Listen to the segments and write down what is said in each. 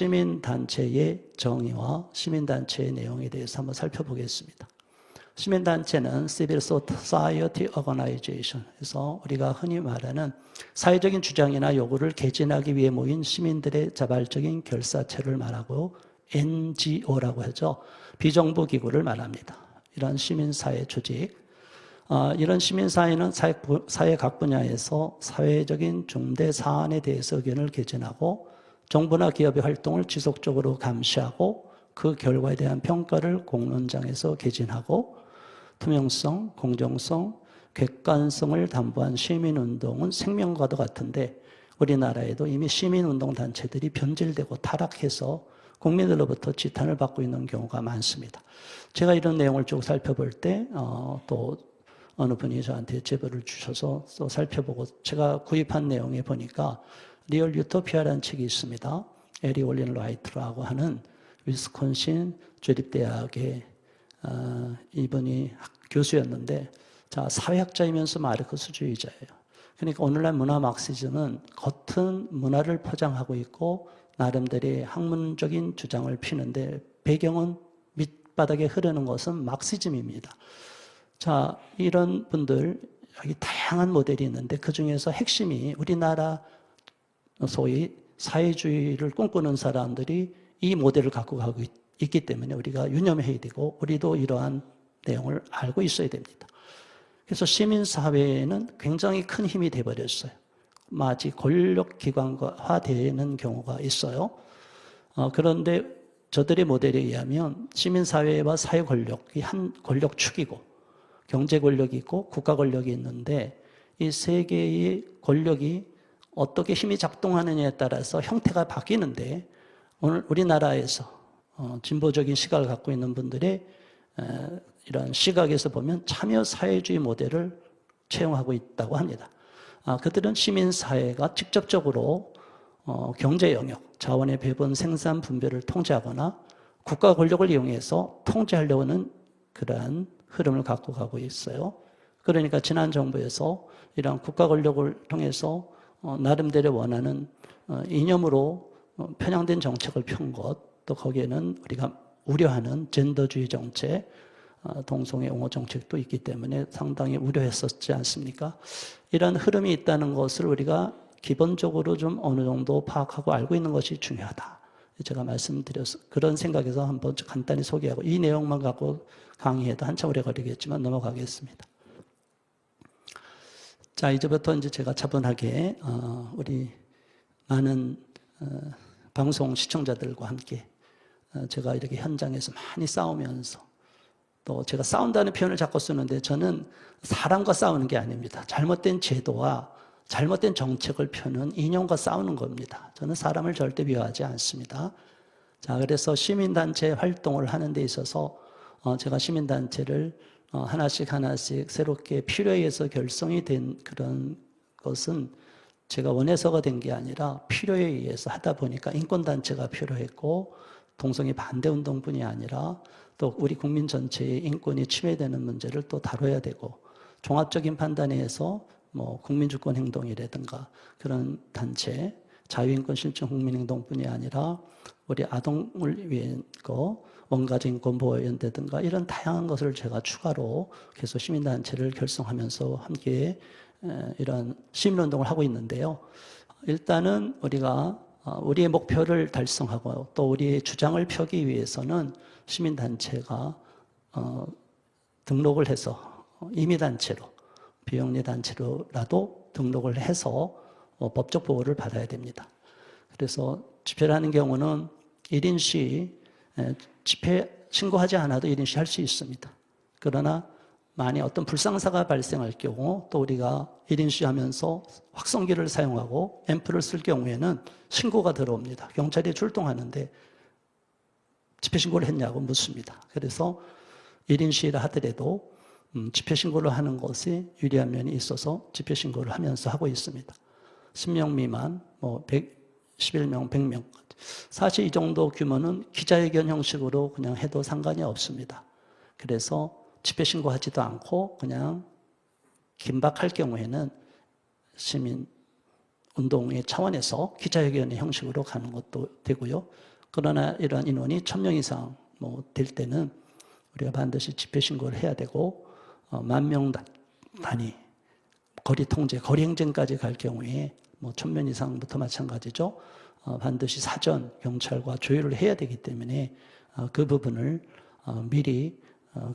시민단체의 정의와 시민단체의 내용에 대해서 한번 살펴보겠습니다. 시민단체는 Civil Society Organization, 그래서 우리가 흔히 말하는 사회적인 주장이나 요구를 개진하기 위해 모인 시민들의 자발적인 결사체를 말하고 NGO라고 하죠. 비정부 기구를 말합니다. 이런 시민사회 조직, 이런 시민사회는 사회 각 분야에서 사회적인 중대 사안에 대해서 의견을 개진하고 정부나 기업의 활동을 지속적으로 감시하고 그 결과에 대한 평가를 공론장에서 개진하고 투명성, 공정성, 객관성을 담보한 시민운동은 생명과도 같은데 우리나라에도 이미 시민운동단체들이 변질되고 타락해서 국민들로부터 지탄을 받고 있는 경우가 많습니다. 제가 이런 내용을 쭉 살펴볼 때 또 어느 분이 저한테 제보를 주셔서 또 살펴보고 제가 구입한 내용에 보니까 리얼 유토피아라는 책이 있습니다. 에리 올린 라이트라고 하는 위스콘신 주립대학의 이분이 교수였는데 사회학자이면서 마르크스주의자예요. 그러니까 오늘날 문화 막시즘은 겉은 문화를 포장하고 있고 나름대로의 학문적인 주장을 피는데 배경은 밑바닥에 흐르는 것은 막시즘입니다. 이런 분들 여기 다양한 모델이 있는데 그 중에서 핵심이 우리나라 소위 사회주의를 꿈꾸는 사람들이 이 모델을 갖고 가고 있기 때문에 우리가 유념해야 되고 우리도 이러한 내용을 알고 있어야 됩니다. 그래서 시민사회는 굉장히 큰 힘이 돼버렸어요. 마치 권력기관화되는 경우가 있어요. 그런데 저들의 모델에 의하면 시민사회와 사회 권력이 한 권력축이고 경제 권력이 있고 국가 권력이 있는데 이 세 개의 권력이 어떻게 힘이 작동하느냐에 따라서 형태가 바뀌는데 오늘 우리나라에서 진보적인 시각을 갖고 있는 분들의 이런 시각에서 보면 참여사회주의 모델을 채용하고 있다고 합니다. 그들은 시민사회가 직접적으로 경제 영역, 자원의 배분, 생산, 분배를 통제하거나 국가 권력을 이용해서 통제하려고 하는 그러한 흐름을 갖고 가고 있어요. 그러니까 지난 정부에서 이런 국가 권력을 통해서 나름대로 원하는 이념으로 편향된 정책을 편 것, 또 거기에는 우리가 우려하는 젠더주의 정책, 동성애 옹호 정책도 있기 때문에 상당히 우려했었지 않습니까? 이런 흐름이 있다는 것을 우리가 기본적으로 좀 어느 정도 파악하고 알고 있는 것이 중요하다. 제가 말씀드려서 그런 생각에서 한번 간단히 소개하고 이 내용만 갖고 강의해도 한참 오래 걸리겠지만 넘어가겠습니다. 이제부터 이제 제가 차분하게 우리 많은 방송 시청자들과 함께 제가 이렇게 현장에서 많이 싸우면서 또 제가 싸운다는 표현을 자꾸 쓰는데 저는 사람과 싸우는 게 아닙니다. 잘못된 제도와 잘못된 정책을 펴는 이념과 싸우는 겁니다. 저는 사람을 절대 미워하지 않습니다. 그래서 시민단체 활동을 하는 데 있어서 제가 시민단체를 하나씩 새롭게 필요에 의해서 결성이 된 그런 것은 제가 원해서가 된 게 아니라 필요에 의해서 하다 보니까 인권단체가 필요했고 동성애 반대운동뿐이 아니라 또 우리 국민 전체의 인권이 침해되는 문제를 또 다뤄야 되고 종합적인 판단에 의해서 국민주권 행동이라든가 그런 단체, 자유인권 실천 국민행동뿐이 아니라 우리 아동을 위한 원가정인권 보호연대든가 이런 다양한 것을 제가 추가로 계속 시민단체를 결성하면서 함께 이런 시민운동을 하고 있는데요. 일단은 우리가 우리의 목표를 달성하고 또 우리의 주장을 펴기 위해서는 시민단체가 등록을 해서 임의단체로 비영리 단체로라도 등록을 해서 법적 보호를 받아야 됩니다. 그래서 집회를 하는 경우는 1인 시 집회 신고하지 않아도 1인 시 할 수 있습니다. 그러나 만약 어떤 불상사가 발생할 경우 또 우리가 1인 시 하면서 확성기를 사용하고 앰프를 쓸 경우에는 신고가 들어옵니다. 경찰이 출동하는데 집회 신고를 했냐고 묻습니다. 그래서 1인 시위를 하더라도 집회 신고를 하는 것이 유리한 면이 있어서 집회 신고를 하면서 하고 있습니다. 10명 미만, 11명, 100명. 사실 이 정도 규모는 기자회견 형식으로 그냥 해도 상관이 없습니다. 그래서 집회 신고하지도 않고 그냥 긴박할 경우에는 시민 운동의 차원에서 기자회견의 형식으로 가는 것도 되고요. 그러나 이러한 인원이 1000명 이상 될 때는 우리가 반드시 집회 신고를 해야 되고 10,000명 단위 거리 통제, 거리 행정까지 갈 경우에 1000명 이상부터 마찬가지죠. 반드시 사전 경찰과 조율을 해야 되기 때문에 그 부분을 미리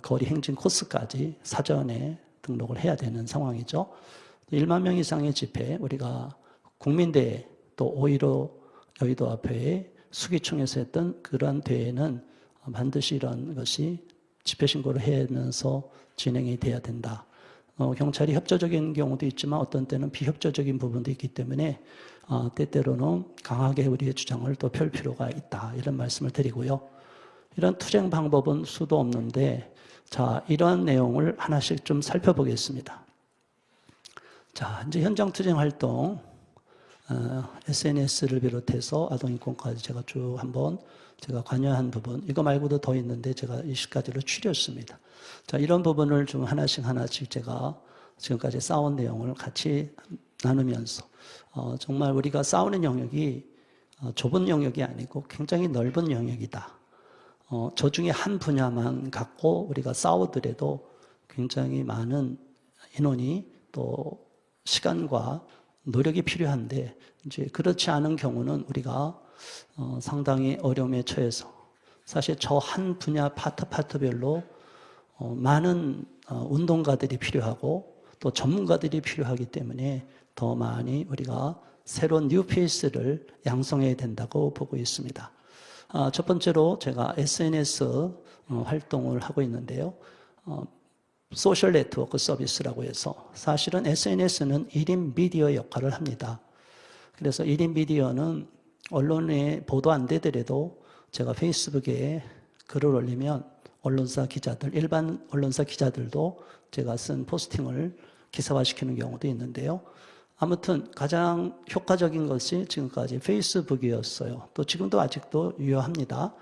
거리 행진 코스까지 사전에 등록을 해야 되는 상황이죠. 1만 명 이상의 집회, 우리가 국민대회 또 5.15 여의도 앞에 수기총에서 했던 그러한 대회는 반드시 이런 것이 집회 신고를 하면서 진행이 돼야 된다. 경찰이 협조적인 경우도 있지만 어떤 때는 비협조적인 부분도 있기 때문에 때때로는 강하게 우리의 주장을 또 펼 필요가 있다. 이런 말씀을 드리고요. 이런 투쟁 방법은 수도 없는데 자, 이러한 내용을 하나씩 좀 살펴보겠습니다. 자, 이제 현장 투쟁 활동 SNS를 비롯해서 아동인권까지 제가 쭉 한번 제가 관여한 부분, 이거 말고도 더 있는데 제가 20가지로 추렸습니다. 자, 이런 부분을 좀 하나씩 제가 지금까지 싸운 내용을 같이 나누면서 정말 우리가 싸우는 영역이 좁은 영역이 아니고 굉장히 넓은 영역이다. 저 중에 한 분야만 갖고 우리가 싸우더라도 굉장히 많은 인원이 또 시간과 노력이 필요한데 이제 그렇지 않은 경우는 우리가 상당히 어려움에 처해서 사실 저 한 분야 파트별로 많은 운동가들이 필요하고 또 전문가들이 필요하기 때문에 더 많이 우리가 새로운 뉴페이스를 양성해야 된다고 보고 있습니다. 첫 번째로 제가 SNS 활동을 하고 있는데요. 소셜 네트워크 서비스라고 해서 사실은 SNS는 1인 미디어 역할을 합니다. 그래서 1인 미디어는 언론에 보도 안 되더라도 제가 페이스북에 글을 올리면 언론사 기자들, 일반 언론사 기자들도 제가 쓴 포스팅을 기사화시키는 경우도 있는데요. 아무튼 가장 효과적인 것이 지금까지 페이스북이었어요. 또 지금도 아직도 유효합니다.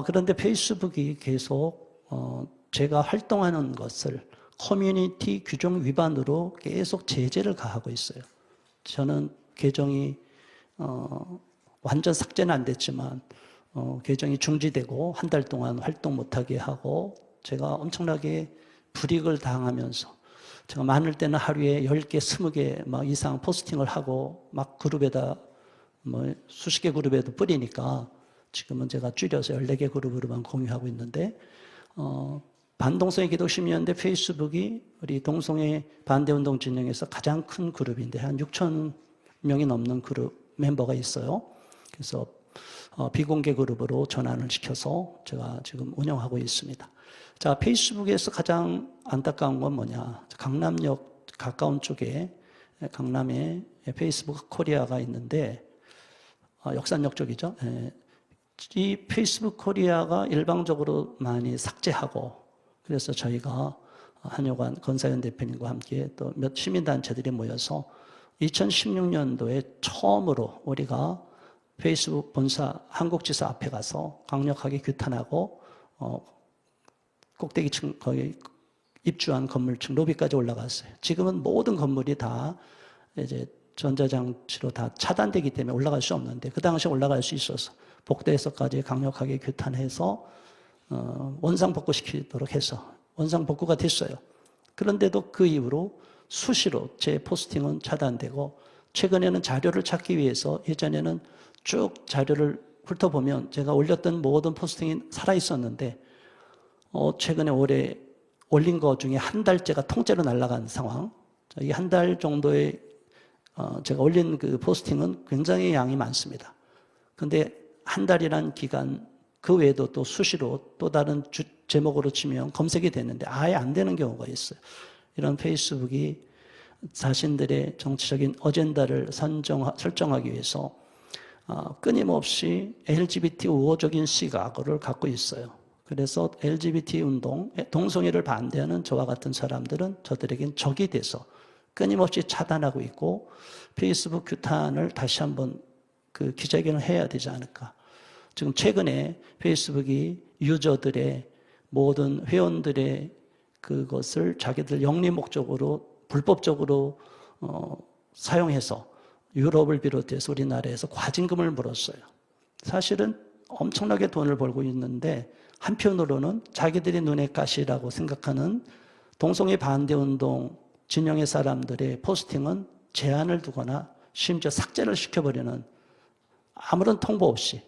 그런데 페이스북이 계속 제가 활동하는 것을 커뮤니티 규정 위반으로 계속 제재를 가하고 있어요. 저는 계정이 완전 삭제는 안 됐지만 계정이 중지되고 한 달 동안 활동 못하게 하고 제가 엄청나게 불이익을 당하면서 제가 많을 때는 하루에 10개, 20개 막 이상 포스팅을 하고 막 그룹에다 수십 개 그룹에도 뿌리니까 지금은 제가 줄여서 14개 그룹으로만 공유하고 있는데 반동성의 기독심의연대 페이스북이 우리 동성애 반대운동 진영에서 가장 큰 그룹인데 한 6천 명이 넘는 그룹 멤버가 있어요. 그래서 비공개 그룹으로 전환을 시켜서 제가 지금 운영하고 있습니다. 자, 페이스북에서 가장 안타까운 건 뭐냐? 강남역 가까운 쪽에 강남에 페이스북 코리아가 있는데 역산역 쪽이죠. 이 페이스북 코리아가 일방적으로 많이 삭제하고 그래서 저희가 한효관 권사연 대표님과 함께 또 몇 시민단체들이 모여서 2016년도에 처음으로 우리가 페이스북 본사 한국지사 앞에 가서 강력하게 규탄하고 꼭대기층 거기 입주한 건물층 로비까지 올라갔어요. 지금은 모든 건물이 다 이제 전자장치로 다 차단되기 때문에 올라갈 수 없는데 그 당시에 올라갈 수 있어서 복도에서까지 강력하게 규탄해서 원상복구시키도록 해서 원상복구가 됐어요. 그런데도 그 이후로 수시로 제 포스팅은 차단되고 최근에는 자료를 찾기 위해서 예전에는 쭉 자료를 훑어보면 제가 올렸던 모든 포스팅이 살아있었는데 최근에 올해 올린 것 중에 한 달째가 통째로 날아간 상황. 이 한 달 정도의 제가 올린 그 포스팅은 굉장히 양이 많습니다. 근데 한 달이란 기간 그 외에도 또 수시로 또 다른 제목으로 치면 검색이 되는데 아예 안 되는 경우가 있어요. 이런 페이스북이 자신들의 정치적인 어젠다를 설정하기 위해서 끊임없이 LGBT 우호적인 시각을 갖고 있어요. 그래서 LGBT 운동, 동성애를 반대하는 저와 같은 사람들은 저들에겐 적이 돼서 끊임없이 차단하고 있고 페이스북 규탄을 다시 한번 그 기자회견을 해야 되지 않을까. 지금 최근에 페이스북이 유저들의 모든 회원들의 그것을 자기들 영리 목적으로 불법적으로 사용해서 유럽을 비롯해서 우리나라에서 과징금을 물었어요. 사실은 엄청나게 돈을 벌고 있는데 한편으로는 자기들이 눈에 가시라고 생각하는 동성애 반대운동 진영의 사람들의 포스팅은 제한을 두거나 심지어 삭제를 시켜버리는 아무런 통보 없이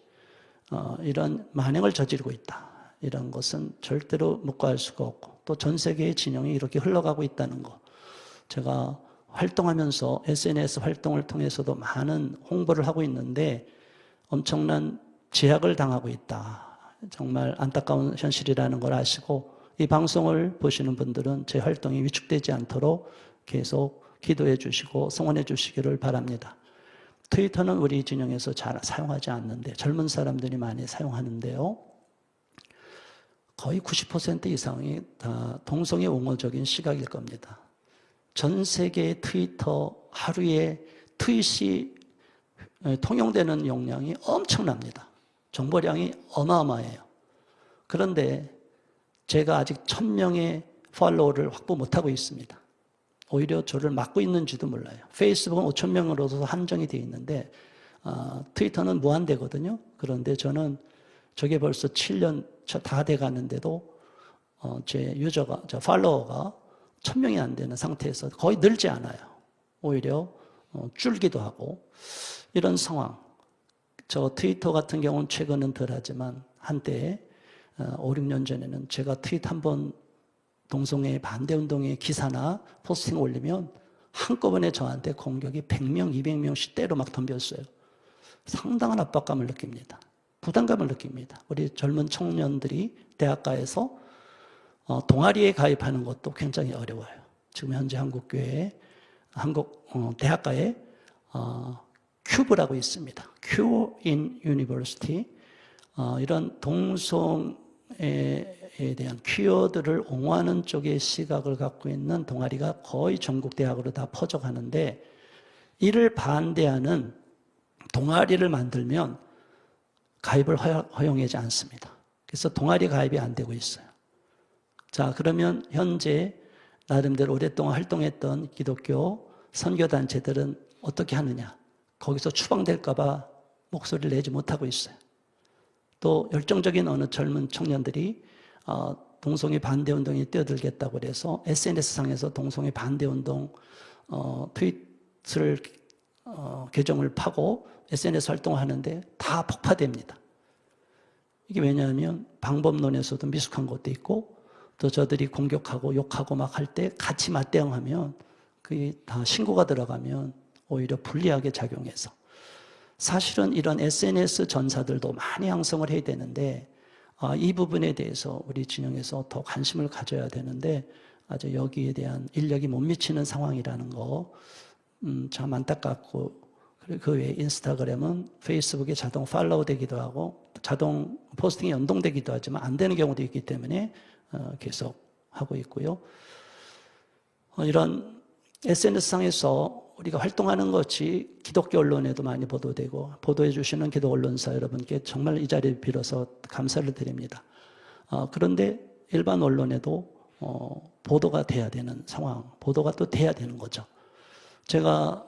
이런 만행을 저지르고 있다. 이런 것은 절대로 묵과할 수가 없고 또 전 세계의 진영이 이렇게 흘러가고 있다는 거. 제가 활동하면서 SNS 활동을 통해서도 많은 홍보를 하고 있는데 엄청난 제약을 당하고 있다. 정말 안타까운 현실이라는 걸 아시고 이 방송을 보시는 분들은 제 활동이 위축되지 않도록 계속 기도해 주시고 성원해 주시기를 바랍니다. 트위터는 우리 진영에서 잘 사용하지 않는데 젊은 사람들이 많이 사용하는데요. 거의 90% 이상이 다 동성애 옹호적인 시각일 겁니다. 전 세계의 트위터 하루에 트윗이 통용되는 용량이 엄청납니다. 정보량이 어마어마해요. 그런데 제가 아직 1000명의 팔로워를 확보 못하고 있습니다. 오히려 저를 막고 있는지도 몰라요. 페이스북은 5000명으로도 한정이 되어 있는데 트위터는 무한대거든요. 그런데 저는 저게 벌써 7년 다 돼가는데도 제 팔로워가 1000명이 안 되는 상태에서 거의 늘지 않아요. 오히려 줄기도 하고 이런 상황. 저 트위터 같은 경우는 최근은 덜하지만 한때 5, 6년 전에는 제가 트윗 한번 동성애 반대운동의 기사나 포스팅 올리면 한꺼번에 저한테 공격이 100명, 200명씩 때로 막 덤볐어요. 상당한 압박감을 느낍니다. 부담감을 느낍니다. 우리 젊은 청년들이 대학가에서 동아리에 가입하는 것도 굉장히 어려워요. 지금 현재 한국 대학가에 큐브라고 있습니다. Q in University. 이런 동성애에 대한 퀴어들을 옹호하는 쪽의 시각을 갖고 있는 동아리가 거의 전국 대학으로 다 퍼져가는데 이를 반대하는 동아리를 만들면 가입을 허용하지 않습니다. 그래서 동아리 가입이 안 되고 있어요. 자, 그러면 현재 나름대로 오랫동안 활동했던 기독교 선교단체들은 어떻게 하느냐? 거기서 추방될까봐 목소리를 내지 못하고 있어요. 또 열정적인 어느 젊은 청년들이 동성애 반대운동에 뛰어들겠다고 해서 SNS상에서 동성애 반대운동 트윗을 계정을 파고 SNS 활동을 하는데 다 폭파됩니다. 이게 왜냐하면 방법론에서도 미숙한 것도 있고 또 저들이 공격하고 욕하고 막 할 때 같이 맞대응하면 그게 다 신고가 들어가면 오히려 불리하게 작용해서 사실은 이런 SNS 전사들도 많이 양성을 해야 되는데 이 부분에 대해서 우리 진영에서 더 관심을 가져야 되는데 아주 여기에 대한 인력이 못 미치는 상황이라는 거 참 안타깝고 그 외에 인스타그램은 페이스북에 자동 팔로우 되기도 하고 자동 포스팅이 연동되기도 하지만 안 되는 경우도 있기 때문에 계속 하고 있고요. 이런 SNS상에서 우리가 활동하는 것이 기독교 언론에도 많이 보도되고 보도해 주시는 기독 언론사 여러분께 정말 이 자리를 빌어서 감사를 드립니다. 그런데 일반 언론에도 보도가 돼야 되는 상황, 보도가 또 돼야 되는 거죠. 제가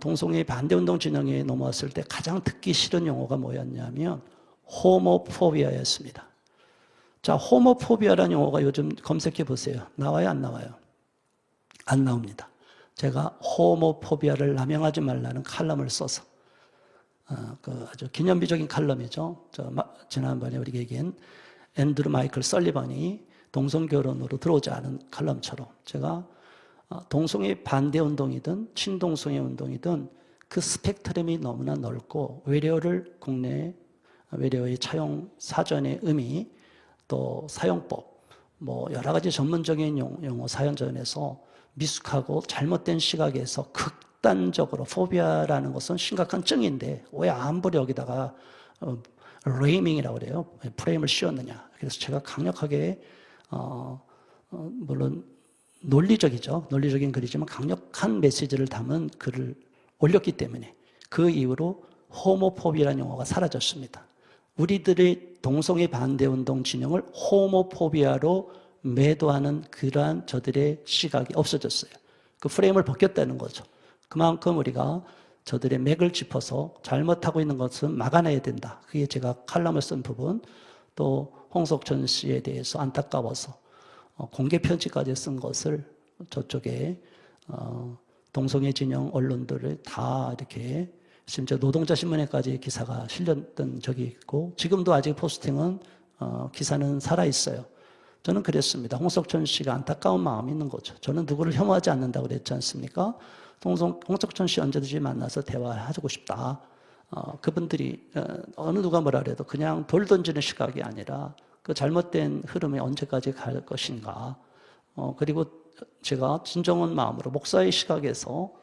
동성애 반대운동 진영에 넘어왔을 때 가장 듣기 싫은 용어가 뭐였냐면 호모포비아였습니다. 자, 호모포비아라는 용어가 요즘 검색해 보세요. 나와요, 안 나와요? 안 나옵니다. 제가 호모포비아를 남용하지 말라는 칼럼을 써서 아주 기념비적인 칼럼이죠. 지난번에 우리가 얘기한 앤드루 마이클 설리반이 동성결혼으로 들어오지 않은 칼럼처럼 제가 동성애 반대운동이든 친동성애 운동이든 그 스펙트럼이 너무나 넓고 외래어를 국내 외래어의 차용 사전의 의미 또 사용법 뭐 여러 가지 전문적인 용어 사연전에서 미숙하고 잘못된 시각에서 극단적으로 포비아라는 것은 심각한 증인데 왜 아무리 여기다가 레이밍이라고 그래요. 프레임을 씌웠느냐. 그래서 제가 강력하게 물론 논리적이죠. 논리적인 글이지만 강력한 메시지를 담은 글을 올렸기 때문에 그 이후로 호모포비아라는 용어가 사라졌습니다. 우리들의 동성애 반대운동 진영을 호모포비아로 매도하는 그러한 저들의 시각이 없어졌어요. 그 프레임을 벗겼다는 거죠. 그만큼 우리가 저들의 맥을 짚어서 잘못하고 있는 것은 막아내야 된다. 그게 제가 칼럼을 쓴 부분. 또 홍석천 씨에 대해서 안타까워서 공개 편지까지 쓴 것을 저쪽에 동성애 진영 언론들을 다 이렇게 심지어 노동자 신문에까지 기사가 실렸던 적이 있고 지금도 아직 포스팅은 기사는 살아 있어요. 저는 그랬습니다. 홍석천 씨가 안타까운 마음이 있는 거죠. 저는 누구를 혐오하지 않는다고 그랬지 않습니까? 홍석천 씨 언제든지 만나서 대화하고 싶다. 그분들이 어느 누가 뭐라 그래도 그냥 돌 던지는 시각이 아니라 그 잘못된 흐름에 언제까지 갈 것인가. 그리고 제가 진정한 마음으로 목사의 시각에서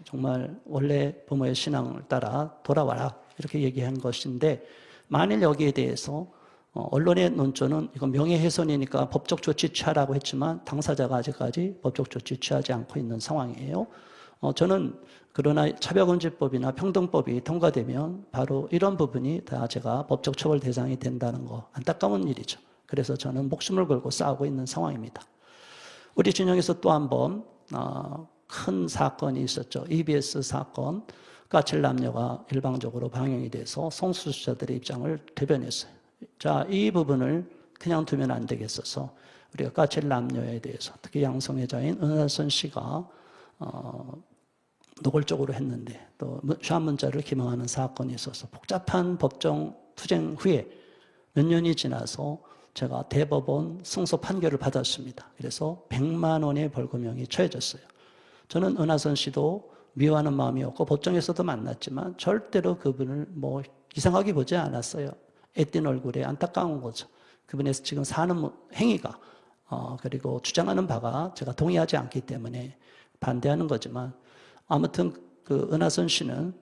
정말 원래 부모의 신앙을 따라 돌아와라 이렇게 얘기한 것인데 만일 여기에 대해서 언론의 논조는 이건 명예훼손이니까 법적 조치 취하라고 했지만 당사자가 아직까지 법적 조치 취하지 않고 있는 상황이에요. 저는 그러나 차별금지법이나 평등법이 통과되면 바로 이런 부분이 다 제가 법적 처벌 대상이 된다는 거 안타까운 일이죠. 그래서 저는 목숨을 걸고 싸우고 있는 상황입니다. 우리 진영에서 또 한 번 큰 사건이 있었죠. EBS 사건, 까칠 남녀가 일방적으로 방영이 돼서 성소수자들의 입장을 대변했어요. 자, 이 부분을 그냥 두면 안 되겠어서 우리가 까칠 남녀에 대해서 특히 양성애자인 은하선 씨가 노골적으로 했는데 또 샤문자를 기망하는 사건이 있어서 복잡한 법정 투쟁 후에 몇 년이 지나서 제가 대법원 승소 판결을 받았습니다. 그래서 100만 원의 벌금형이 처해졌어요. 저는 은하선 씨도 미워하는 마음이었고 법정에서도 만났지만 절대로 그분을 뭐 이상하게 보지 않았어요. 애띤 얼굴에 안타까운 거죠. 그분의 지금 사는 행위가 그리고 주장하는 바가 제가 동의하지 않기 때문에 반대하는 거지만 아무튼 그 은하선 씨는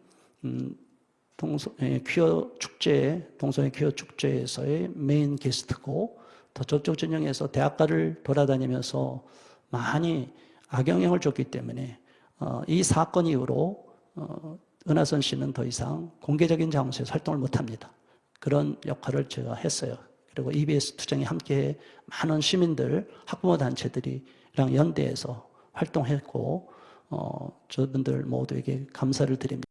퀴어 축제, 동성애 퀴어 축제에서의 메인 게스트고 더 저쪽 진영에서 대학가를 돌아다니면서 많이 악영향을 줬기 때문에 이 사건 이후로 은하선 씨는 더 이상 공개적인 장소에서 활동을 못합니다. 그런 역할을 제가 했어요. 그리고 EBS 투쟁에 함께 많은 시민들, 학부모 단체들이랑 연대해서 활동했고 저분들 모두에게 감사를 드립니다.